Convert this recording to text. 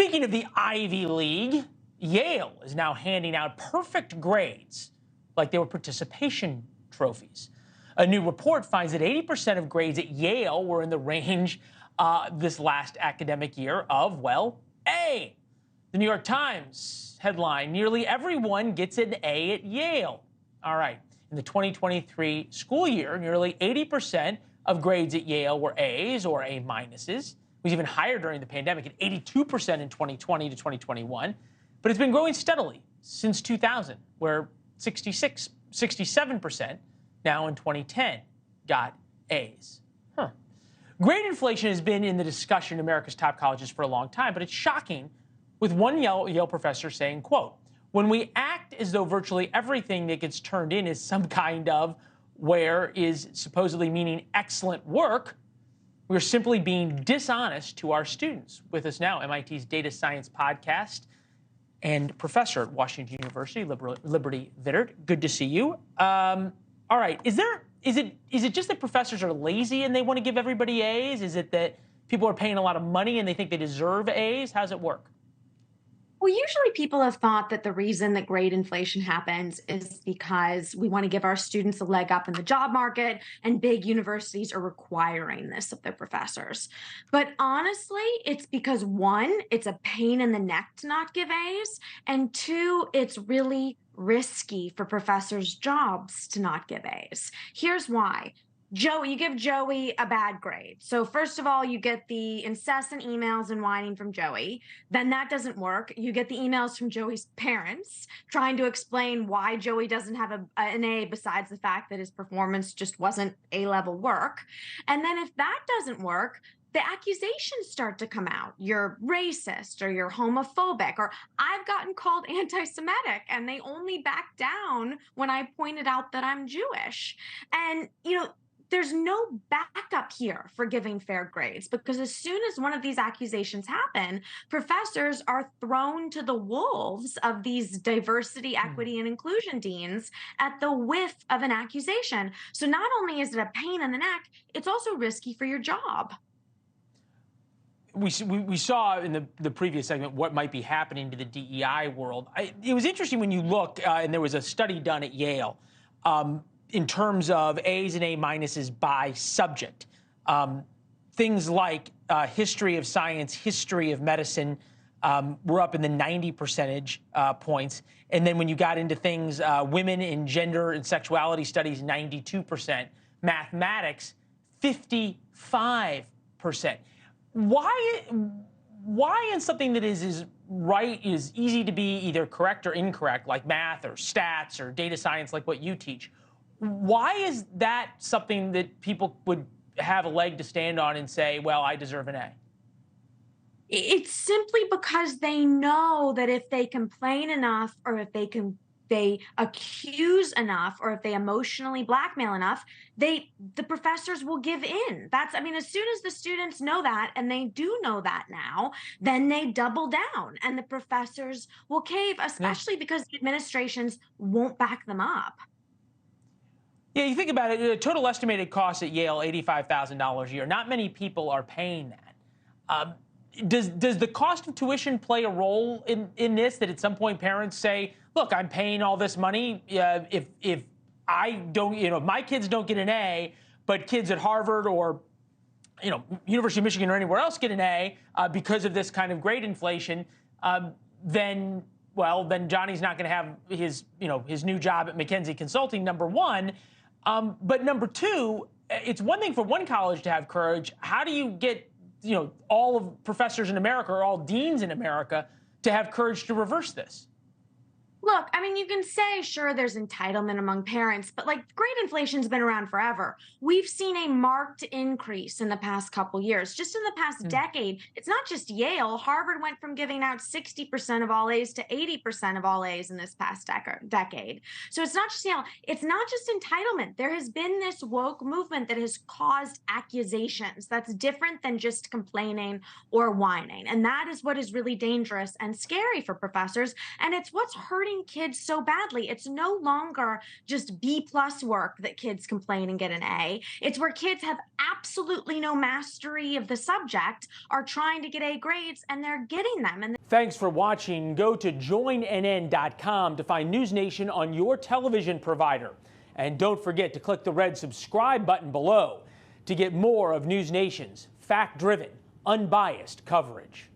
Speaking of the Ivy League, Yale is now handing out perfect grades like they were participation trophies. A new report finds that 80% of grades at Yale were in the range this last academic year of, well, A. The New York Times headline, nearly everyone gets an A at Yale. All right. In the 2023 school year, nearly 80% of grades at Yale were A's or A minuses. It was even higher during the pandemic at 82% in 2020 to 2021. But it's been growing steadily since 2000, where 67% now in 2010 got A's. Grade inflation has been in the discussion in America's top colleges for a long time, but it's shocking with one Yale professor saying, quote, when we act as though virtually everything that gets turned in is some kind of where is supposedly meaning excellent work, we're simply being dishonest to our students. With us now, MIT's data science podcast and professor at Washington University, Liberty Vittert. Good to see you. All right, is it just that professors are lazy and they want to give everybody A's? Is it that people are paying a lot of money and they think they deserve A's? How's it work? Well, usually people have thought that the reason that grade inflation happens is because we want to give our students a leg up in the job market, and big universities are requiring this of their professors. But honestly, it's because one, it's a pain in the neck to not give A's, and two, it's really risky for professors' jobs to not give A's. Here's why. You give Joey a bad grade. So first of all, you get the incessant emails and whining from Joey. Then that doesn't work. You get the emails from Joey's parents trying to explain why Joey doesn't have an A besides the fact that his performance just wasn't A-level work. And then if that doesn't work, the accusations start to come out. You're racist, or you're homophobic, or I've gotten called anti-Semitic, and they only back down when I pointed out that I'm Jewish. And, there's no backup here for giving fair grades, because as soon as one of these accusations happen, professors are thrown to the wolves of these diversity, equity, and inclusion deans at the whiff of an accusation. So not only is it a pain in the neck, it's also risky for your job. We saw in the previous segment what might be happening to the DEI world. It was interesting when you look, and there was a study done at Yale, in terms of A's and A minuses by subject. Things like history of science, history of medicine were up in the 90 percentage points. And then when you got into things, women in gender and sexuality studies, 92%. Mathematics, 55%. Why in something that is easy to be either correct or incorrect, like math or stats or data science, like what you teach, why is that something that people would have a leg to stand on and say, well, I deserve an A? It's simply because they know that if they complain enough, or if they accuse enough, or if they emotionally blackmail enough, the professors will give in. As soon as the students know that, and they do know that now, then they double down, and the professors will cave, especially because the administrations won't back them up. Yeah, you think about it, the total estimated cost at Yale, $85,000 a year. Not many people are paying that. Does the cost of tuition play a role in this, that at some point parents say, look, I'm paying all this money. If I don't, if my kids don't get an A, but kids at Harvard or, University of Michigan or anywhere else get an A because of this kind of grade inflation, then Johnny's not going to have his new job at McKinsey Consulting, number one. But number two, it's one thing for one college to have courage. How do you get, all of professors in America or all deans in America to have courage to reverse this? Look, you can say, sure, there's entitlement among parents, but grade inflation's been around forever. We've seen a marked increase in the past couple years. Just in the past decade, it's not just Yale. Harvard went from giving out 60% of all A's to 80% of all A's in this past decade. So it's not just Yale. It's not just entitlement. There has been this woke movement that has caused accusations. That's different than just complaining or whining. And that is what is really dangerous and scary for professors. And it's what's hurting hurting kids so badly. It's no longer just B+ work that kids complain and get an A. It's where kids have absolutely no mastery of the subject, are trying to get A grades, and they're getting them. And Thanks for watching. Go to joinnn.com to find NewsNation on your television provider. And don't forget to click the red subscribe button below to get more of NewsNation's fact-driven, unbiased coverage.